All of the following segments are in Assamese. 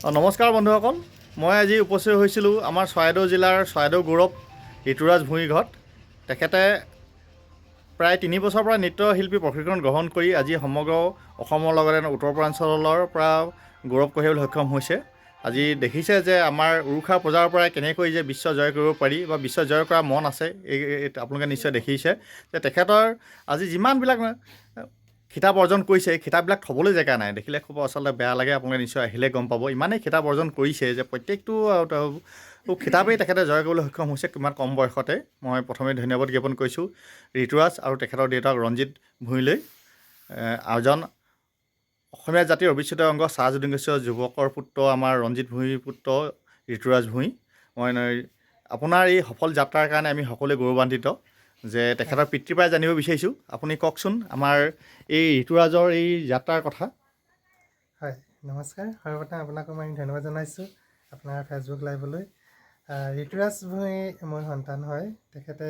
নমস্কাৰ বন্ধুসকল, মই আজি উপস্থিত হৈছিলোঁ আমাৰ চৰাইদেউ জিলাৰ চৰাইদেউ গৌৰৱ ঋতুৰাজ ভূঞি ঘৰত। তেখেতে প্ৰায় 3 বছৰৰ পৰা নৃত্যশিল্পী প্ৰশিক্ষণ গ্ৰহণ কৰি আজি সমগ্ৰ অসমৰ লগতে উত্তৰ পূৰ্বাঞ্চলৰ পৰা গৌৰৱ কঢ়িয়াবলৈ সক্ষম হৈছে। আজি দেখিছে যে আমাৰ উৰুষা পূজাৰ পৰা কেনেকৈ যে বিশ্ব জয় কৰিব পাৰি বা বিশ্ব জয় কৰা মন আছে, এই আপোনালোকে নিশ্চয় দেখিছে যে তেখেতৰ আজি যিমানবিলাক খিতাপ অৰ্জন কৰিছে, এই খিতাপবিলাক থ'বলৈ জেগা নাই। দেখিলে খুব আচলতে বেয়া লাগে, আপোনালোকে নিশ্চয় আহিলে গম পাব। ইমানেই খিতাপ অৰ্জন কৰিছে যে প্ৰত্যেকটো খিতাপেই তেখেতে জয় কৰিবলৈ সক্ষম হৈছে কিমান কম বয়সতে। মই প্ৰথমে ধন্যবাদ জ্ঞাপন কৰিছোঁ ঋতুৰাজ আৰু তেখেতৰ দেউতাক ৰঞ্জিত ভূঞিলৈ। এজন অসমীয়া জাতিৰ অবিচ্ছেদ্য অংগ চাহ জনগোষ্ঠীয় যুৱকৰ পুত্ৰ আমাৰ ৰঞ্জিত ভূঞিৰ পুত্ৰ ঋতুৰাজ ভূঞি। মই আপোনাৰ এই সফল যাত্ৰাৰ কাৰণে আমি সকলোৱে গৌৰৱান্বিত। যে তেখেতৰ পিতৃৰ পৰাই জানিব বিচাৰিছোঁ, আপুনি কওকচোন আমাৰ এই ঋতুৰাজৰ এই যাত্ৰাৰ কথা। হয়, নমস্কাৰ। সৰ্বপ্ৰথম আপোনাকো মই ধন্যবাদ জনাইছোঁ আপোনাৰ ফেচবুক লাইভলৈ। ঋতুৰাজ ভূঞি মোৰ সন্তান হয়। তেখেতে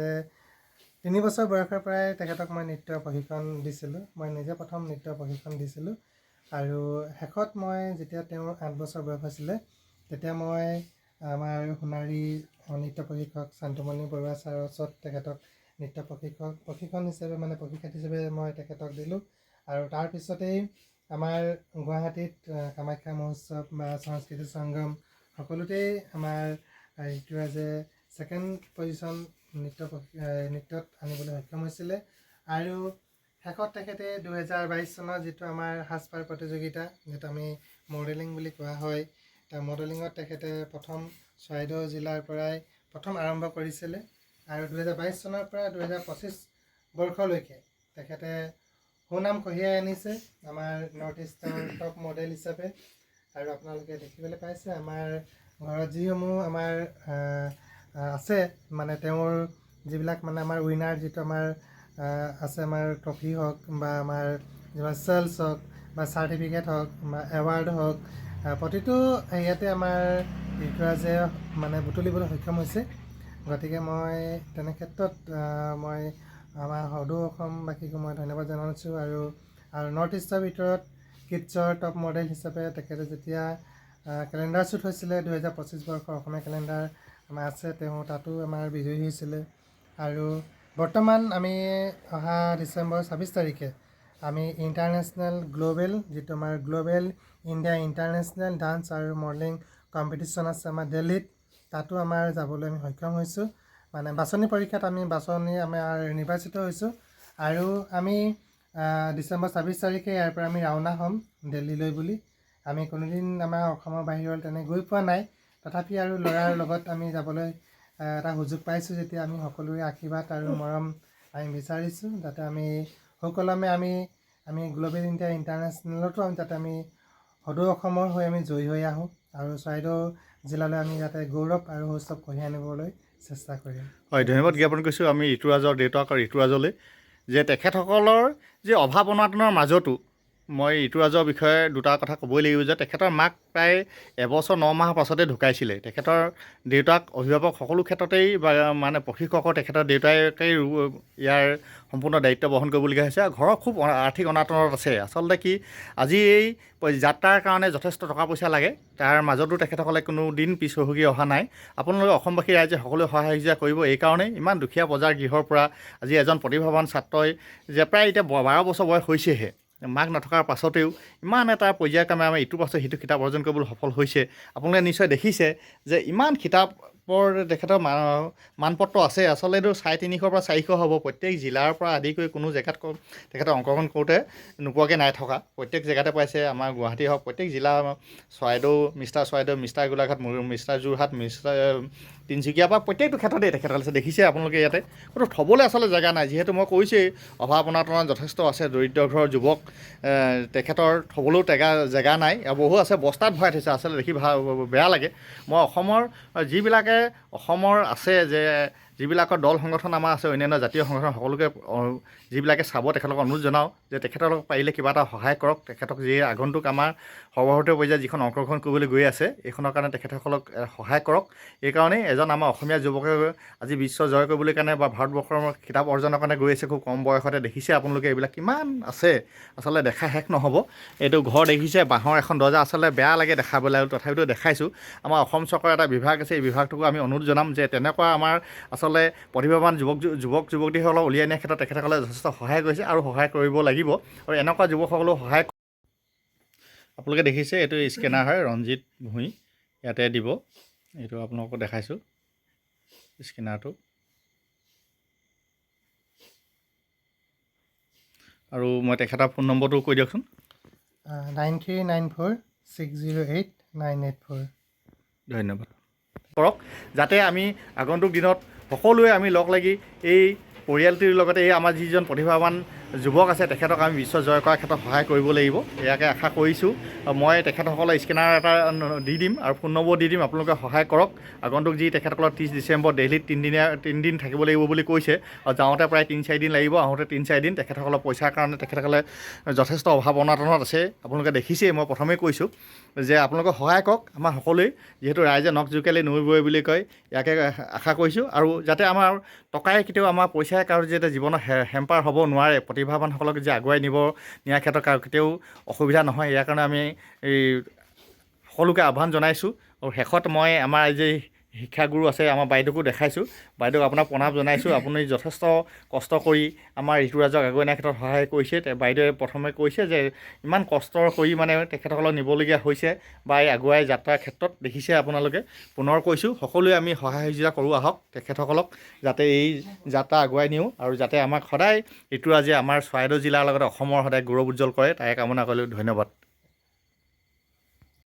3 বছৰ বয়সৰ পৰাই তেখেতক মই নৃত্য প্ৰশিক্ষণ দিছিলোঁ। মই নিজে প্ৰথম নৃত্য প্ৰশিক্ষণ দিছিলোঁ আৰু শেষত মই যেতিয়া তেওঁৰ 8 বছৰ বয়স হৈছিলে তেতিয়া মই আমাৰ সোণাৰী নৃত্য প্ৰশিক্ষক শান্তমণি বৰুৱা ছাৰৰ ওচৰত তেখেতক নৃত্য প্ৰশিক্ষণ হিচাপে প্ৰশিক্ষক হিচাপে মই তেখেতক দিলোঁ। আৰু তাৰপিছতেই আমাৰ গুৱাহাটীত কামাখ্যা মহোৎসৱ বা সংস্কৃতি সংগম সকলোতেই আমাৰ ঋতুৰাজে ছেকেণ্ড পজিশ্যন নৃত্যত আনিবলৈ সক্ষম হৈছিলে। আৰু শেষত তেখেতে 2022 চনত যিটো আমাৰ সাজপাৰ প্ৰতিযোগিতা, যিটো আমি মডেলিং বুলি কোৱা হয়, তাৰ মডেলিঙত তেখেতে প্ৰথম চৰাইদেউ জিলাৰ পৰাই প্ৰথম আৰম্ভ কৰিছিলে। আৰু 2022 চনৰ পৰা 2025 বৰ্ষলৈকে তেখেতে সুনাম কঢ়িয়াই আনিছে আমাৰ নৰ্থ ইষ্টৰ টপ মডেল হিচাপে। আৰু আপোনালোকে দেখিবলৈ পাইছে আমাৰ ঘৰত যিসমূহ আমাৰ আছে, তেওঁৰ যিবিলাক আমাৰ উইনাৰ যিটো আমাৰ আছে, আমাৰ ট্ৰফি হওক বা আমাৰ যিমান চেলছ হওক বা চাৰ্টিফিকেট হওক বা এৱাৰ্ড হওক, প্ৰতিটো ইয়াতে আমাৰ ঋতুৰাজে বুটলিবলৈ সক্ষম হৈছে। গতিকে মই তেনে ক্ষেত্ৰত মই আমাৰ সদৌ অসমবাসীকো মই ধন্যবাদ জনাইছোঁ। আৰু নৰ্থ ইষ্টৰ ভিতৰত কিডছৰ টপ মডেল হিচাপে তেখেতে যেতিয়া কেলেণ্ডাৰ শ্বুট হৈছিলে 2025 বৰ্ষৰ অসমীয়া কেলেণ্ডাৰ আমাৰ আছে, তেওঁ তাতো আমাৰ বিজয়ী হৈছিলে। আৰু বৰ্তমান আমি অহা ডিচেম্বৰ 26 তাৰিখে আমি ইণ্টাৰনেশ্যনেল যিটো আমাৰ গ্ল'বেল ইণ্ডিয়া ইণ্টাৰনেশ্যনেল ডান্স আৰু মডেলিং কম্পিটিশ্যন আছে আমাৰ দিল্লীত, তাতো আমাৰ যাবলৈ আমি সক্ষম হৈছোঁ। বাছনি পৰীক্ষাত আমি নিৰ্বাচিত হৈছোঁ। আৰু আমি ডিচেম্বৰ 26 তাৰিখে ইয়াৰ পৰা আমি ৰাওনা হ'ম দিল্লীলৈ বুলি। আমি কোনোদিন আমাৰ অসমৰ বাহিৰত তেনে গৈ পোৱা নাই, তথাপি আৰু ল'ৰাৰ লগত আমি যাবলৈ এটা সুযোগ পাইছোঁ যেতিয়া আমি সকলোৰে আশীৰ্বাদ আৰু মৰম আমি বিচাৰিছোঁ, যাতে আমি সুকলমে আমি গ্ল'বেল ইণ্ডিয়া ইণ্টাৰনেশ্যনেলতো যাতে আমি সদৌ অসমৰ হৈ আমি জয়ী হৈ আহোঁ আৰু চৰাইদেউ জিলালৈ আমি যাতে গৌৰৱ আৰু সৌষ্ঠৱ কঢ়িয়াই আনিবলৈ চেষ্টা কৰিম। হয়, ধন্যবাদ জ্ঞাপন কৰিছোঁ আমি ঋতুৰাজৰ দেউতাক আৰু ঋতুৰাজলৈ যে তেখেতসকলৰ যে অভাৱ অনাটনৰ মাজতো মই ঋতুৰাজৰ বিষয়ে দুটা কথা ক'বই লাগিব। যে তেখেতৰ মাক প্ৰায় এবছৰ 9 মাহৰ পাছতে ঢুকাইছিলে। তেখেতৰ দেউতাক অভিভাৱক সকলো ক্ষেত্ৰতেই প্ৰশিক্ষকৰ তেখেতৰ দেউতাকেই ইয়াৰ সম্পূৰ্ণ দায়িত্ব বহন কৰিবলগীয়া হৈছে। আৰু ঘৰৰ খুব আৰ্থিক অনাটনত আছে। আচলতে কি, আজি এই যাত্ৰাৰ কাৰণে যথেষ্ট টকা পইচা লাগে, তাৰ মাজতো তেখেতসকলে কোনো দিন পিছ হুহুকি অহা নাই। আপোনালোকে অসমবাসী ৰাইজে সকলোৱে সহায় সহযোগিতা কৰিব। এইকাৰণেই ইমান দুখীয়া বজাৰ গৃহৰ পৰা আজি এজন প্ৰতিভাৱান ছাত্ৰই যে প্ৰায় এতিয়া 12 বছৰ বয়স হৈছেহে, মাক নথকাৰ পাছতেও ইমান এটা পৰ্যায়ক্ৰমে আমাৰ ইটোৰ পাছত সিটো কিতাপ অৰ্জন কৰিবলৈ সফল হৈছে। আপোনালোকে নিশ্চয় দেখিছে যে ইমান কিতাপৰ তেখেতৰ মানপত্ৰ আছে। আচলতে এইটো 350 পৰা 400 হ'ব। প্ৰত্যেক জিলাৰ পৰা আদি কৰি কোনো জেগাত তেখেতে অংশগ্ৰহণ কৰোঁতে নোপোৱাকৈ নাই থকা। প্ৰত্যেক জেগাতে পাইছে। আমাৰ গুৱাহাটী হওক, প্ৰত্যেক জিলা, Charaideo, mister Golaghat, mister Jorhat, mister Tinsukia বা প্ৰত্যেকটো ক্ষেত্ৰতেই তেখেত আছে। দেখিছে আপোনালোকে ইয়াতে কোনো থ'বলৈ আচলতে জেগা নাই। যিহেতু মই কৈছোঁৱেই অভাৱ অনাটন যথেষ্ট আছে, দৰিদ্ৰ ঘৰৰ যুৱক, তেখেতৰ থ'বলৈও জেগা নাই। বহু আছে বস্তাত ভৰাই থৈছে। আচলতে দেখি বেয়া লাগে। মই অসমৰ যিবিলাকে অসমৰ আছে যে যিবিলাকৰ দল সংগঠন আমাৰ আছে, অন্যান্য জাতীয় সংগঠন সকলোকে যিবিলাকে চাব তেখেতলোকক অনুৰোধ জনাওঁ যে তেখেতলোকক পাৰিলে কিবা এটা সহায় কৰক। তেখেতক যি আগন্তুক আমাৰ সৰ্বভাৰতীয় পৰ্যায়ত যিখন অংশগ্ৰহণ কৰিবলৈ গৈ আছে এইখনৰ কাৰণে তেখেতসকলক সহায় কৰক। এইকাৰণেই এজন আমাৰ অসমীয়া যুৱকে আজি বিশ্ব জয় কৰিবলৈ কাৰণে বা ভাৰতবৰ্ষৰ খিতাপ অৰ্জনৰ কাৰণে গৈ আছে। খুব কম বয়সতে দেখিছে আপোনালোকে এইবিলাক কিমান আছে, আচলতে দেখা শেষ নহ'ব। এইটো ঘৰ দেখিছে, বাঁহৰ এখন দৰ্জা, আচলতে বেয়া লাগে দেখাবলৈ, আৰু তথাপিতো দেখাইছোঁ। আমাৰ অসম চৰকাৰৰ এটা বিভাগ আছে, এই বিভাগটোকো আমি অনুৰোধ জনাম যে তেনেকুৱা আমাৰ আচলতে প্ৰতিভাৱান যুৱক যুৱতীসকলক উলিয়াই নিয়াৰ ক্ষেত্ৰত তেখেতসকলে যথেষ্ট সহায় কৰিছে আৰু সহায় কৰিব লাগিব। আৰু এনেকুৱা যুৱকসকলেও সহায় আপোনালোকে দেখিছে, এইটো স্কেনাৰ হয়, ৰঞ্জিত ভূঞি ইয়াতে দিব। এইটো আপোনালোকক দেখাইছোঁ স্কেনাৰটো। আৰু মই তেখেতৰ ফোন নম্বৰটো কৈ দিয়কচোন। 9394608984। ধন্যবাদ। কৰক যাতে আমি আগন্তুক দিনত সকলোৱে আমি লগ লাগি এই পৰিয়ালটিৰ লগতে এই আমাৰ যিজন প্ৰতিভাৱান যুৱক আছে তেখেতক আমি বিশ্ব জয় কৰাৰ ক্ষেত্ৰত সহায় কৰিব লাগিব, ইয়াকে আশা কৰিছোঁ। মই তেখেতসকলৰ স্কেনাৰ এটা দি দিম আৰু ফোন নম্বৰ দি দিম, আপোনালোকে সহায় কৰক। আগন্তুক যি তেখেতসকলৰ 30 ডিচেম্বৰ দিল্লীত 3 দিন থাকিব লাগিব বুলি কৈছে, আৰু যাওঁতে প্ৰায় 3-4 দিন লাগিব, আহোঁতে 3-4 দিন। তেখেতসকলৰ পইচাৰ কাৰণে তেখেতসকলে যথেষ্ট অভাৱ অনাটনত আছে, আপোনালোকে দেখিছেই। মই প্ৰথমেই কৈছোঁ যে আপোনালোকে সহায় কৰক আমাৰ সকলোৱে, যিহেতু ৰাইজে নখ জোকালি নৈ বৈ বুলি কয়, ইয়াকে আশা কৰিছোঁ। আৰু যাতে আমাৰ টকাই কেতিয়াও আমাৰ পইচাই কাৰো যাতে জীৱনত হেম্পাৰ হ'ব নোৱাৰে, প্ৰতিভাৱানসকলক যে আগুৱাই নিয়াৰ ক্ষেত্ৰত কাৰো কেতিয়াও অসুবিধা নহয়, ইয়াৰ কাৰণে আমি এই সকলোকে আহ্বান জনাইছোঁ। আৰু শেষত মই আমাৰ আজি শিক্ষাগুৰু আছে আমাৰ বাইদেউকো দেখাইছোঁ, বাইদেউক আপোনাক প্ৰণাম জনাইছোঁ। আপুনি যথেষ্ট কষ্ট কৰি আমাৰ ঋতুৰাজক আগুৱাই নিয়াৰ ক্ষেত্ৰত সহায় কৰিছে। বাইদেৱে প্ৰথমে কৈছে যে ইমান কষ্ট কৰি মানে তেখেতসকলক নিবলগীয়া হৈছে বা এই আগুৱাই যাত্ৰাৰ ক্ষেত্ৰত দেখিছে আপোনালোকে। পুনৰ কৈছোঁ সকলোৱে আমি সহায় সহযোগিতা কৰোঁ আহক তেখেতসকলক, যাতে এই যাত্ৰা আগুৱাই নিওঁ আৰু যাতে আমাক সদায় ঋতুৰাজে আমাৰ চৰাইদেউ জিলাৰ লগতে অসমৰ সদায় গৌৰৱ উজ্জ্বল কৰে, তাৰে কামনা কৰিলোঁ। ধন্যবাদ।